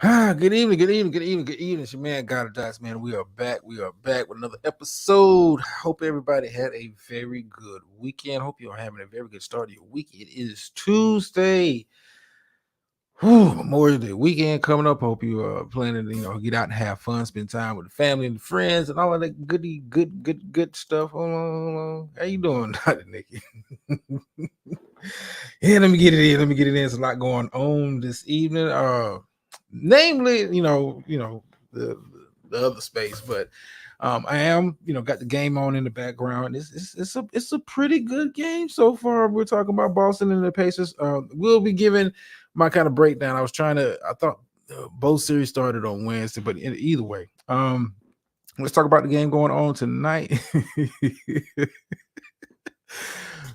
Good evening, good evening, good evening, good evening. It's your man, God of Dice, man. We are back. We are back with another episode. Hope everybody had a very good weekend. Hope you're having a very good start of your week. It is Tuesday. Memorial Day weekend coming up. Hope you are planning to, get out and have fun, spend time with the family and the friends and all of that good stuff. Hold on. How you doing, Dr. Nikki? Yeah, let me get it in. There's a lot going on this evening. Namely, the other space, but I am, got the game on in the background. It's a pretty good game so far. We're talking about Boston and the Pacers. We'll be giving my kind of breakdown. I thought both series started on Wednesday, but either way, let's talk about the game going on tonight.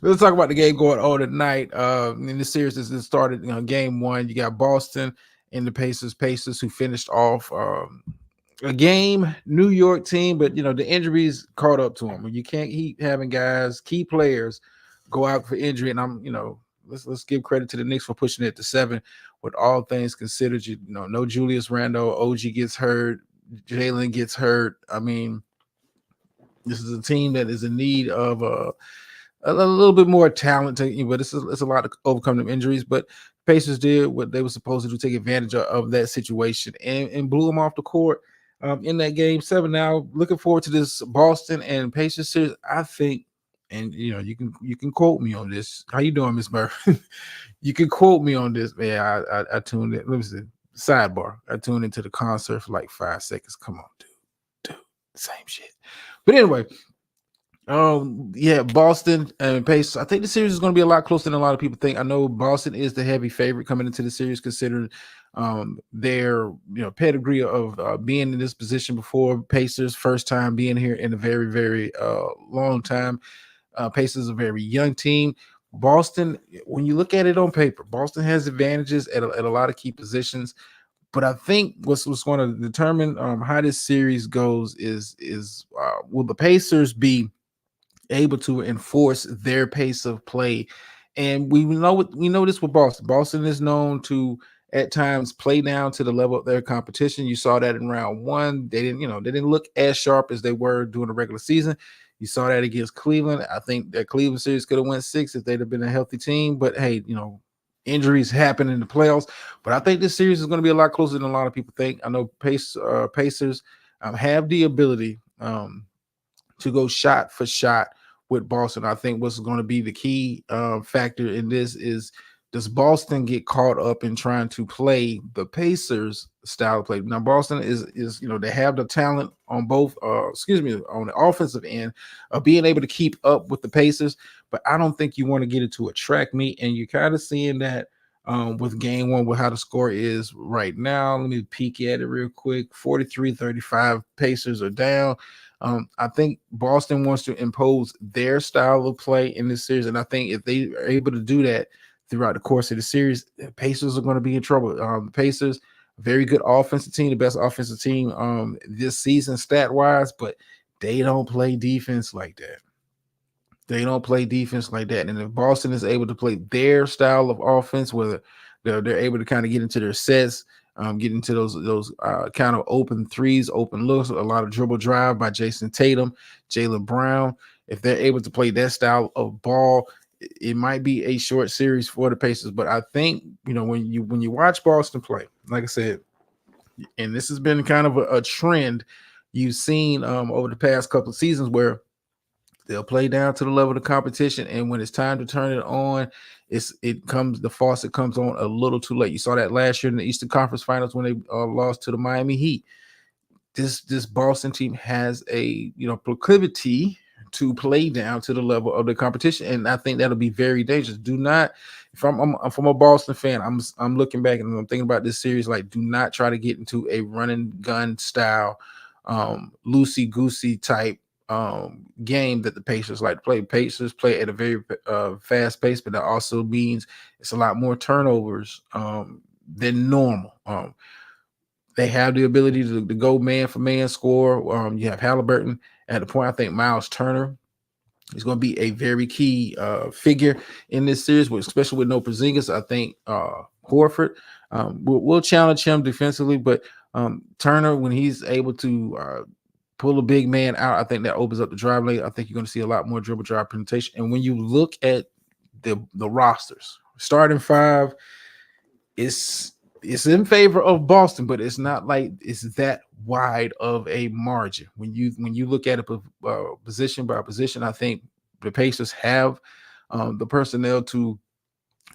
Let's talk about the game going on tonight. In the series, this started, game one. You got Boston and the Pacers who finished off a game, New York team, but the injuries caught up to them. You can't keep having guys, key players, go out for injury. And let's give credit to the Knicks for pushing it to 7. With all things considered, no Julius Randle, OG gets hurt, Jalen gets hurt. I mean, this is a team that is in need of a little bit more talent, but it's a lot to overcome them injuries. But Pacers did what they were supposed to do, take advantage of that situation and blew them off the court in that game 7. Now, looking forward to this Boston and Pacers series. I think, and you can quote me on this. How you doing, Miss Murray? You can quote me on this, man. I tuned in. Let me see. Sidebar. I tuned into the concert for like 5 seconds. Come on, dude, same shit. But anyway. Yeah, Boston and Pacers. I think the series is going to be a lot closer than a lot of people think. I know Boston is the heavy favorite coming into the series, considering their pedigree of being in this position before. Pacers first time being here in a very very long time. Pacers is a very young team. Boston, when you look at it on paper, Boston has advantages at a lot of key positions. But I think what's going to determine how this series goes is will the Pacers be able to enforce their pace of play. And we know this with Boston. Boston is known to at times play down to the level of their competition. You saw that in round 1. They didn't look as sharp as they were during the regular season. You saw that against Cleveland. I think that Cleveland series could have went 6 if they'd have been a healthy team. But hey, injuries happen in the playoffs. But I think this series is going to be a lot closer than a lot of people think. I know Pacers have the ability to go shot for shot with Boston. I think what's going to be the key factor in this is, does Boston get caught up in trying to play the Pacers style of play? Now, Boston is they have the talent on both, on the offensive end of being able to keep up with the Pacers, but I don't think you want to get it to a track meet, and you're kind of seeing that with game 1 with how the score is right now. Let me peek at it real quick. 43-35 Pacers are down. I think Boston wants to impose their style of play in this series, and I think if they are able to do that throughout the course of the series, the Pacers are going to be in trouble. The Pacers, very good offensive team, the best offensive team this season stat-wise, but they don't play defense like that. And if Boston is able to play their style of offense, whether they're able to kind of get into their sets, get into those kind of open threes, open looks, a lot of dribble drive by Jason Tatum, Jaylen Brown. If they're able to play that style of ball, it might be a short series for the Pacers. But I think when you watch Boston play, like I said, and this has been kind of a trend you've seen over the past couple of seasons, where they'll play down to the level of the competition, and when it's time to turn it on, the faucet comes on a little too late. You saw that last year in the Eastern Conference Finals when they lost to the Miami Heat. This Boston team has a proclivity to play down to the level of the competition, and I think that'll be very dangerous. Do not, if I'm from a Boston fan, I'm looking back and I'm thinking about this series, like, do not try to get into a run and gun style, loosey goosey type game that the Pacers like to play. Pacers play at a very fast pace, but that also means it's a lot more turnovers than normal. They have the ability to go man for man score. You have Halliburton at the point. I think Miles Turner is going to be a very key figure in this series, especially with no Porzingis. I think Horford We'll challenge him defensively, but Turner, when he's able to pull a big man out, I think that opens up the drive lane. I think you're going to see a lot more dribble drive penetration. And when you look at the rosters, starting five, it's in favor of Boston, but it's not like it's that wide of a margin. When you look at it position by position, I think the Pacers have the personnel to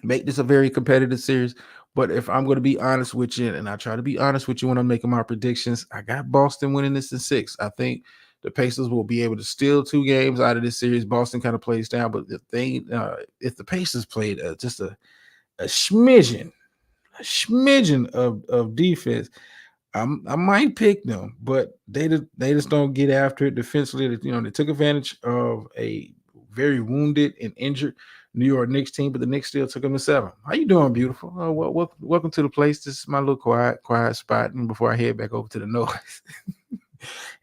make this a very competitive series. But if I'm going to be honest with you, and I try to be honest with you when I'm making my predictions, I got Boston winning this in 6. I think the Pacers will be able to steal 2 games out of this series. Boston kind of plays down, but the thing, if the Pacers played just a smidgen, of defense, I might pick them, but they just don't get after it defensively. You know, they took advantage of a very wounded and injured New York Knicks team, but the Knicks still took them to 7. How you doing, beautiful? Welcome to the place. This is my little quiet spot, and before I head back over to the noise,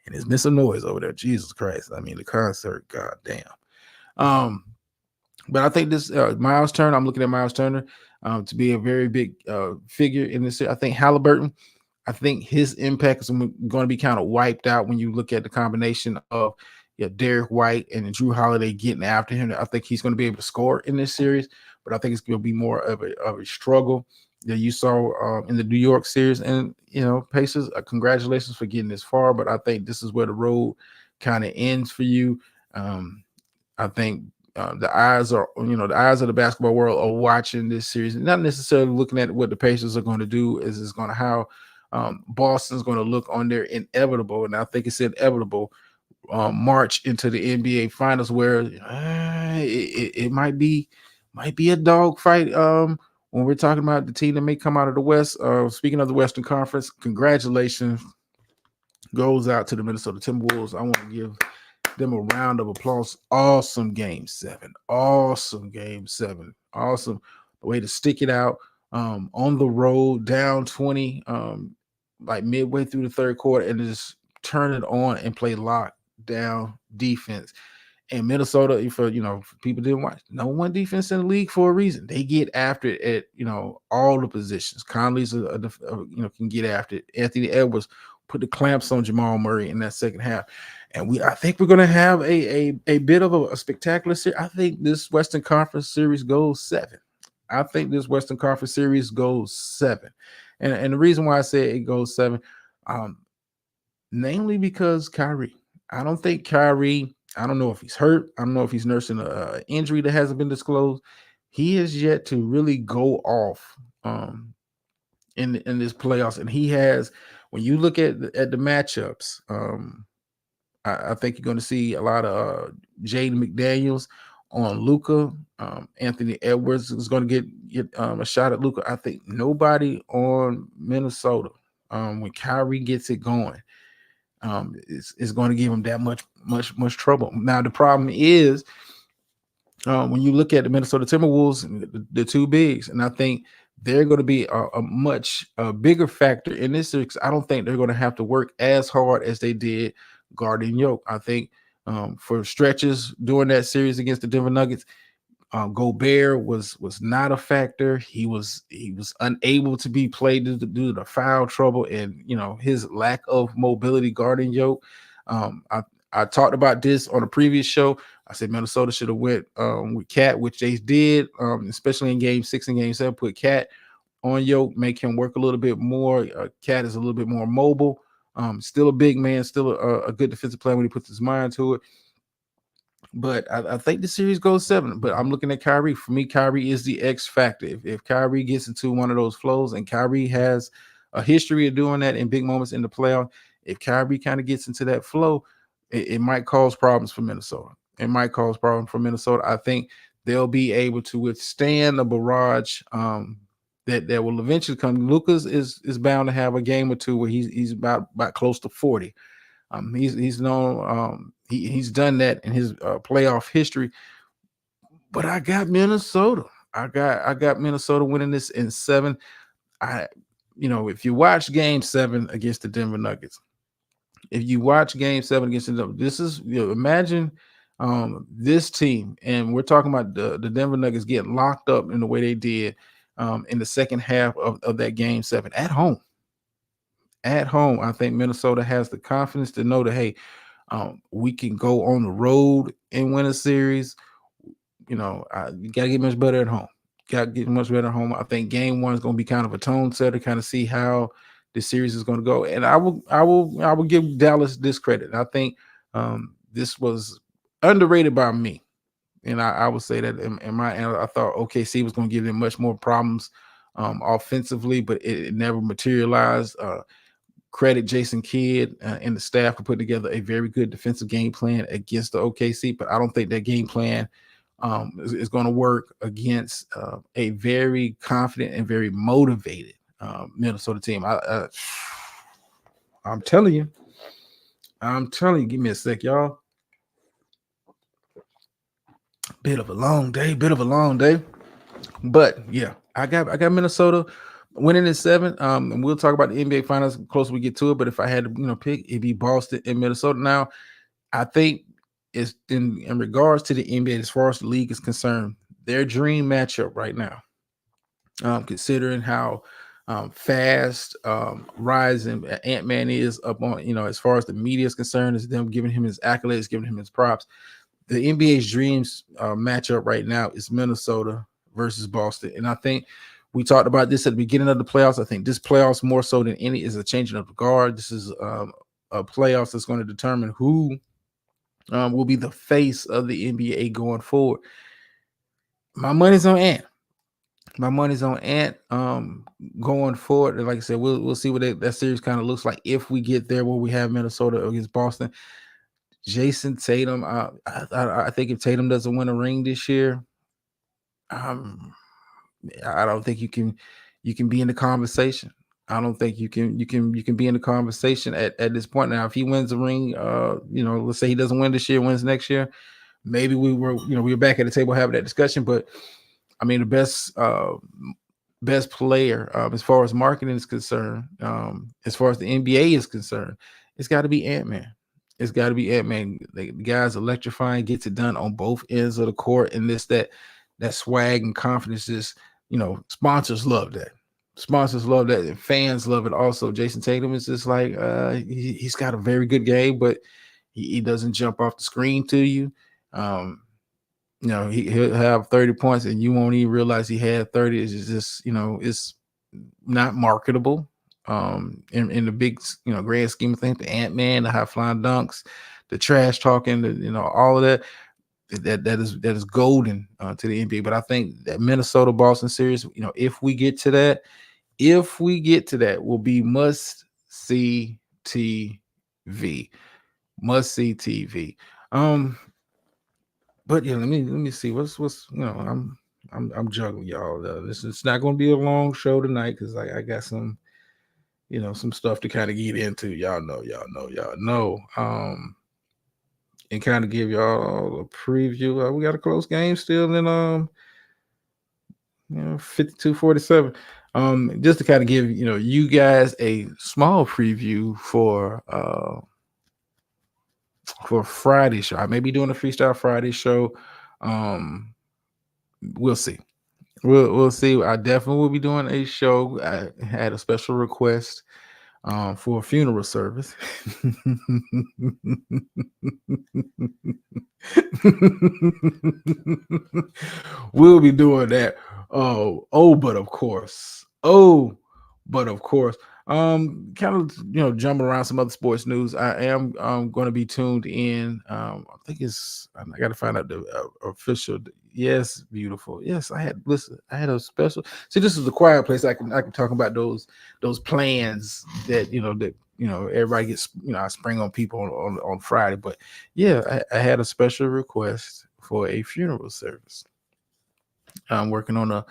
and it's missing noise over there. Jesus Christ! I mean, the concert. God damn. But I think this Miles Turner. I'm looking at Miles Turner to be a very big figure in this. I think Halliburton. I think his impact is going to be kind of wiped out when you look at the combination of Derek White and Drew Holiday getting after him. I think he's going to be able to score in this series, but I think it's going to be more of a struggle that you saw in the New York series. And, Pacers, congratulations for getting this far, but I think this is where the road kind of ends for you. I think the eyes of the basketball world are watching this series, not necessarily looking at what the Pacers are going to do, is going to how Boston's going to look on their inevitable, and I think it's inevitable, march into the NBA Finals, where it might be a dogfight. When we're talking about the team that may come out of the West. Speaking of the Western Conference, congratulations goes out to the Minnesota Timberwolves. I want to give them a round of applause. Awesome game 7. Awesome game 7. Awesome way to stick it out on the road, down 20, like midway through the third quarter, and just turn it on and play lockdown defense. And Minnesota, for people didn't watch, number 1 defense in the league for a reason. They get after it at all the positions. Conley's can get after it. Anthony Edwards put the clamps on Jamal Murray in that second half. And I think we're going to have a bit of a spectacular series. I think this Western Conference series goes 7. I think this Western Conference series goes 7. And the reason why I say it goes 7, namely because Kyrie. I don't think Kyrie, I don't know if he's hurt. I don't know if he's nursing an injury that hasn't been disclosed. He has yet to really go off in this playoffs. And he has, when you look at the matchups, I think you're going to see a lot of Jaden McDaniels on Luka. Anthony Edwards is going to get a shot at Luka. I think nobody on Minnesota, when Kyrie gets it going, is going to give him that much trouble. Now, the problem is when you look at the Minnesota Timberwolves, the 2 bigs, and I think they're going to be a much bigger factor in this series. I don't think they're going to have to work as hard as they did guarding Yoke. I think for stretches during that series against the Denver Nuggets, Gobert was not a factor. He was unable to be played due to the foul trouble and his lack of mobility guarding Yoke. I talked about this on a previous show. I said Minnesota should have went with Cat, which they did, especially in Game 6 and Game 7. Put Cat on Yoke, make him work a little bit more. Cat is a little bit more mobile. Still a big man, still a good defensive player when he puts his mind to it. But I think the series goes 7. But I'm looking at Kyrie. For me, Kyrie is the X factor. If Kyrie gets into one of those flows, and Kyrie has a history of doing that in big moments in the playoff, if Kyrie kind of gets into that flow, it might cause problems for Minnesota. It might cause problems for Minnesota. I think they'll be able to withstand a barrage that will eventually come. Lucas is bound to have a game or two where he's about close to 40. He's known he's done that in his playoff history. But I got Minnesota. I got Minnesota winning this in 7. If you watch Game 7 against the Denver Nuggets, if you watch Game 7 against the Denver, this is imagine this team, and we're talking about the Denver Nuggets getting locked up in the way they did in the second half of that game seven at home. At home, I think Minnesota has the confidence to know that, hey, we can go on the road and win a series. You got to get much better at home. Got to get much better at home. I think game one is going to be kind of a tone setter, kind of see how the series is going to go. And I will give Dallas this credit. I think this was underrated by me, and I would say that in my end, I thought OKC was going to give them much more problems offensively, but it never materialized. Credit Jason Kidd and the staff for putting together a very good defensive game plan against the OKC, but I don't think that game plan is going to work against a very confident and very motivated Minnesota team. I'm telling you, give me a sec, y'all. Bit of a long day, but yeah, I got Minnesota winning in seven. And we'll talk about the NBA finals closer we get to it. But if I had to, pick, it'd be Boston and Minnesota. Now, I think it's in regards to the NBA, as far as the league is concerned, their dream matchup right now, considering how fast rising Ant-Man is up on, as far as the media is concerned, is them giving him his accolades, giving him his props. The NBA's dreams matchup right now is Minnesota versus Boston. And I think we talked about this at the beginning of the playoffs. I think this playoffs, more so than any, is a changing of the guard. This is a playoffs that's going to determine who will be the face of the NBA going forward. My money's on Ant. Going forward. And like I said, we'll see what that series kind of looks like if we get there where we have Minnesota against Boston. Jason Tatum, I think if Tatum doesn't win a ring this year, I don't think you can be in the conversation. I don't think you can be in the conversation at this point. Now, if he wins a ring, let's say he doesn't win this year, wins next year, maybe we were back at the table having that discussion. But I mean, the best player as far as marketing is concerned, as far as the NBA is concerned, it's got to be Ant-Man. It's got to be Ant-Man. The guy's electrifying, gets it done on both ends of the court, and that swag and confidence is, sponsors love that. Sponsors love that, and fans love it also. Jason Tatum is just like he's got a very good game, but he doesn't jump off the screen to you. He'll have 30 points and you won't even realize he had 30. It's just, it's not marketable. In the big, grand scheme of things, the Ant-Man, the high flying dunks, the trash talking, all of that is golden to the NBA. But I think that Minnesota Boston series, if we get to that, will be must see TV. But yeah, let me see what's I'm juggling, y'all. This is not going to be a long show tonight because I got some some stuff to kind of get into. Y'all know. And kind of give y'all a preview. We got a close game still in 52-47. Just to kind of give you guys a small preview for Friday show. I may be doing a Freestyle Friday show. We'll see. We'll see. I definitely will be doing a show. I had a special request for a funeral service. We'll be doing that. But of course, kind of jumping around some other sports news. I am going to be tuned in. I got to find out the official. Yes, beautiful. Yes, I had a special. See, this is the quiet place. I can talk about those plans that everybody gets. I spring on people on Friday, but yeah, I had a special request for a funeral service. I'm working on a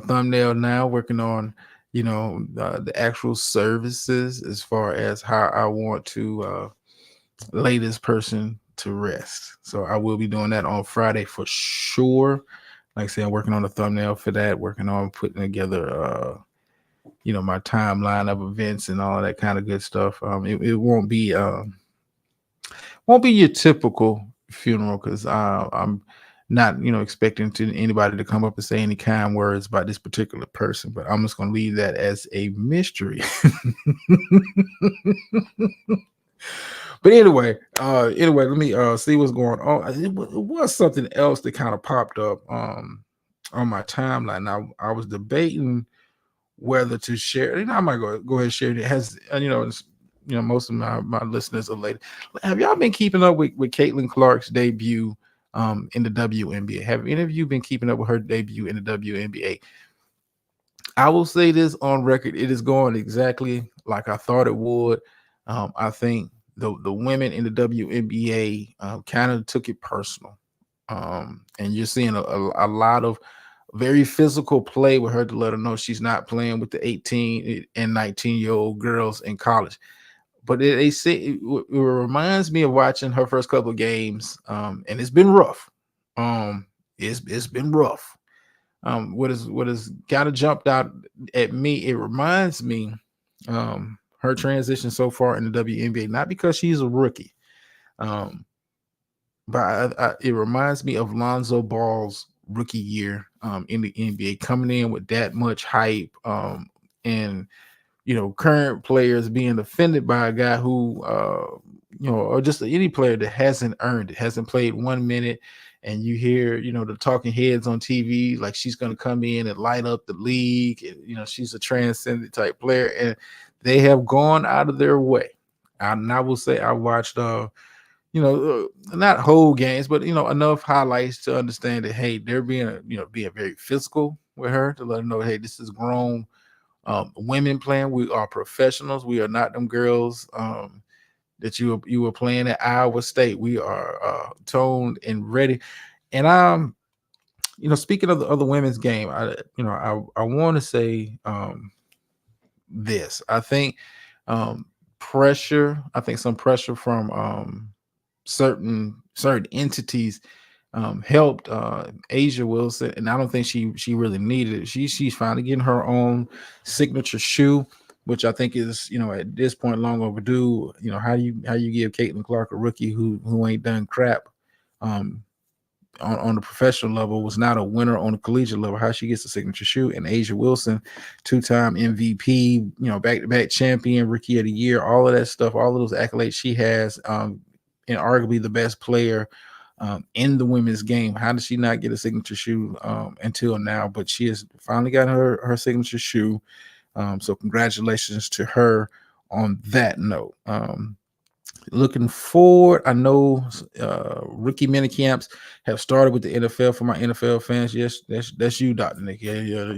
thumbnail now. Working on the actual services as far as how I want to lay this person to rest. So I will be doing that on Friday for sure. Like I said, I'm working on a thumbnail for that, working on putting together my timeline of events and all of that kind of good stuff. It won't be your typical funeral because I'm not expecting to anybody to come up and say any kind words about this particular person, but I'm just going to leave that as a mystery. But anyway, let me see what's going on. It was something else that kind of popped up on my timeline. Now I was debating whether to share. I might go ahead and share it. It has, most of my listeners are late. Have y'all been keeping up with Caitlin Clark's debut in the WNBA? Have any of you been keeping up with her debut in the WNBA? I will say this on record: it is going exactly like I thought it would. I think the women in the WNBA kind of took it personal, and you're seeing a lot of very physical play with her to let her know she's not playing with the 18 and 19-year-old girls in college. But they say it reminds me of watching her first couple of games, and it's been rough. It's been rough. What has kind of jumped out at me? It reminds me her transition so far in the WNBA, not because she's a rookie, um, but it reminds me of Lonzo Ball's rookie year in the NBA, coming in with that much hype, and current players being offended by a guy who, or just any player that hasn't earned it, hasn't played 1 minute, and you hear, the talking heads on TV like she's going to come in and light up the league, and, she's a transcendent type player, and they have gone out of their way. And I will say I watched, not whole games, but enough highlights to understand that hey, they're being very physical with her to let her know, hey, this is grown women playing. We are professionals. We are not them girls that you were playing at Iowa State. We are toned and ready. And speaking of the other women's game, I want to say this. I think pressure. I think some pressure from certain entities helped Asia Wilson, and I don't think she really needed it. She's finally getting her own signature shoe, which I think is at this point long overdue. How you give Caitlin Clark, a rookie who ain't done crap um, on the professional level, was not a winner on the collegiate level, how she gets a signature shoe. And Asia Wilson, two-time MVP, back-to-back champion, rookie of the year, all of that stuff, all of those accolades she has, and arguably the best player in the women's game. How did she not get a signature shoe until now? But she has finally got her signature shoe. So congratulations to her on that note. Looking forward, I know rookie mini camps have started with the NFL. For my NFL fans, yes, that's you, Dr. Nick. Yeah.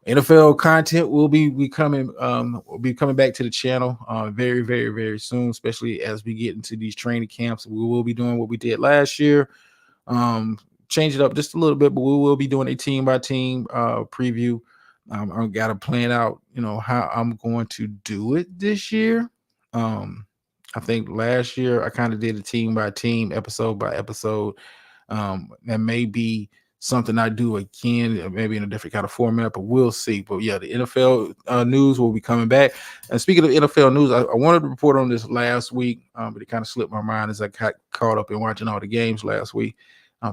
NFL content will be coming back to the channel very, very, very soon, especially as we get into these training camps. We will be doing what we did last year, change it up just a little bit, but we will be doing a team by team preview. I've got to plan out, how I'm going to do it this year. I think last year I kind of did a team by team, episode by episode. That may be something I do again, maybe in a different kind of format, but we'll see. But yeah, the NFL news will be coming back. And speaking of NFL news, I wanted to report on this last week, but it kind of slipped my mind as I got caught up in watching all the games last week.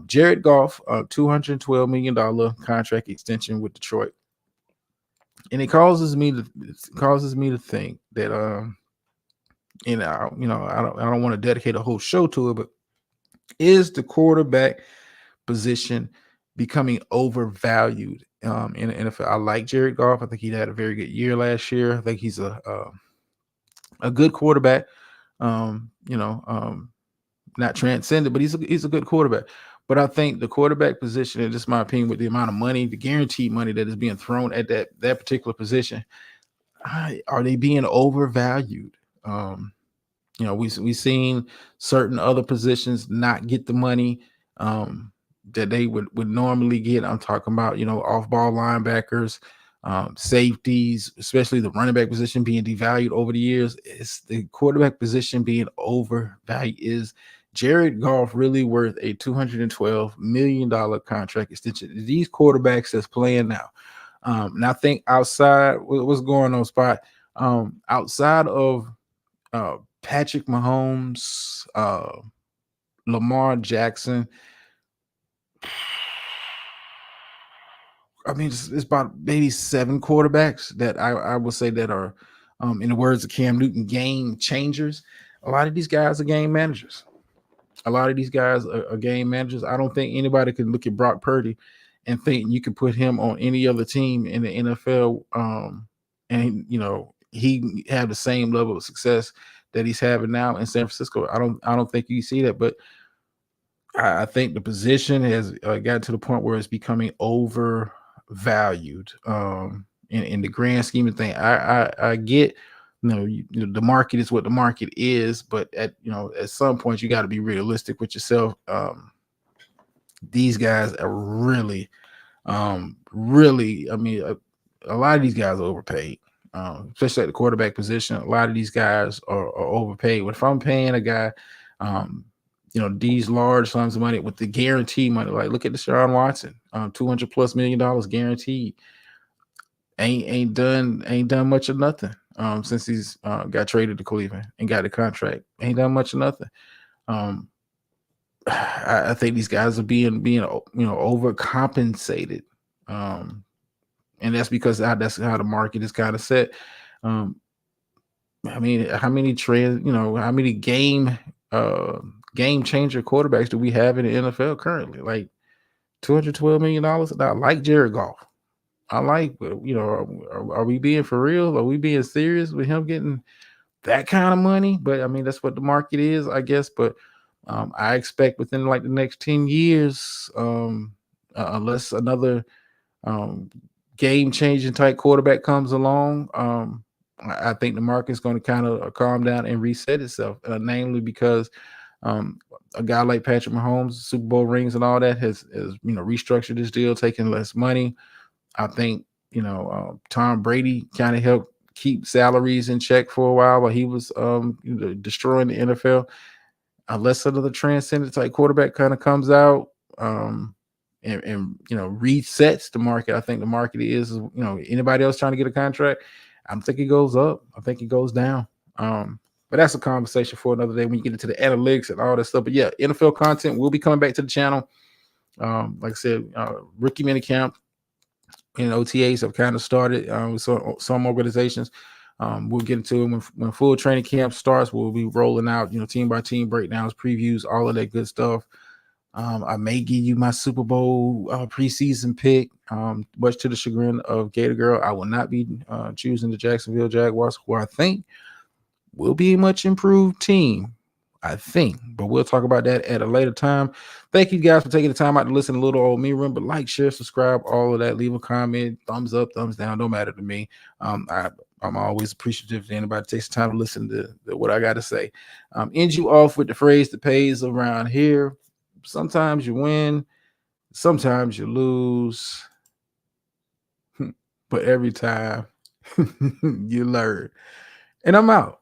Jared Goff, $212 million contract extension with Detroit. And it causes me to think that I don't want to dedicate a whole show to it, but is the quarterback position becoming overvalued in the NFL? I like Jared Goff. I think he had a very good year last year. I think he's a good quarterback. Not transcendent, but he's a good quarterback. But I think the quarterback position, and just my opinion, with the amount of money, the guaranteed money that is being thrown at that particular position, are they being overvalued? We've seen certain other positions not get the money that they would normally get. I'm talking about, off-ball linebackers, safeties, especially the running back position being devalued over the years. It's the quarterback position being overvalued. Is Jared Goff really worth a $212 million contract extension? These quarterbacks that's playing now. And I think outside, what's going on, Spot? Outside of Patrick Mahomes, Lamar Jackson, I mean, it's about maybe 7 quarterbacks that I would say that are, in the words of Cam Newton, game changers. A lot of these guys are game managers. A lot of these guys are game managers. I don't think anybody can look at Brock Purdy and think you can put him on any other team in the NFL, and he have the same level of success that he's having now in San Francisco. I don't think you see that, but I think the position has gotten to the point where it's becoming overvalued. In the grand scheme of things, I get, the market is what the market is, but at some point you got to be realistic with yourself. These guys are really, really. I mean, a lot of these guys are overpaid, especially at the quarterback position. A lot of these guys are overpaid. If I'm paying a guy, um, these large sums of money with the guarantee money, like look at Deshaun Watson, $200+ million guaranteed, ain't done much of nothing since he's got traded to Cleveland and got a contract. Ain't done much of nothing. I think these guys are being overcompensated, and that's because that's how the market is kind of set. I mean, how many how many game changer quarterbacks do we have in the NFL currently? Like $212 million. I like Jared Goff. I like, are we being for real? Are we being serious with him getting that kind of money? But I mean, that's what the market is, I guess. But I expect within like the next 10 years, unless another game changing type quarterback comes along, I think the market's going to kind of calm down and reset itself, namely because a guy like Patrick Mahomes, Super Bowl rings and all that has restructured his deal, taking less money. I think Tom Brady kind of helped keep salaries in check for a while he was destroying the NFL. Unless another transcendent type quarterback kind of comes out, and resets the market. I think the market is anybody else trying to get a contract. I don't think it goes up. I think it goes down. But that's a conversation for another day when you get into the analytics and all that stuff. But yeah, NFL content will be coming back to the channel. Like I said, rookie minicamp and OTAs have kind of started with some organizations. We'll get into it when full training camp starts. We'll be rolling out, team by team breakdowns, previews, all of that good stuff. I may give you my Super Bowl preseason pick, much to the chagrin of Gator Girl. I will not be choosing the Jacksonville Jaguars, who I think will be a much improved team, I think. But we'll talk about that at a later time. Thank you guys for taking the time out to listen to little old me. Remember, like, share, subscribe, all of that. Leave a comment, thumbs up, thumbs down, don't matter to me. I'm always appreciative to anybody that takes the time to listen to what I got to say. End you off with the phrase that pays around here. Sometimes you win, sometimes you lose, but every time you learn. And I'm out.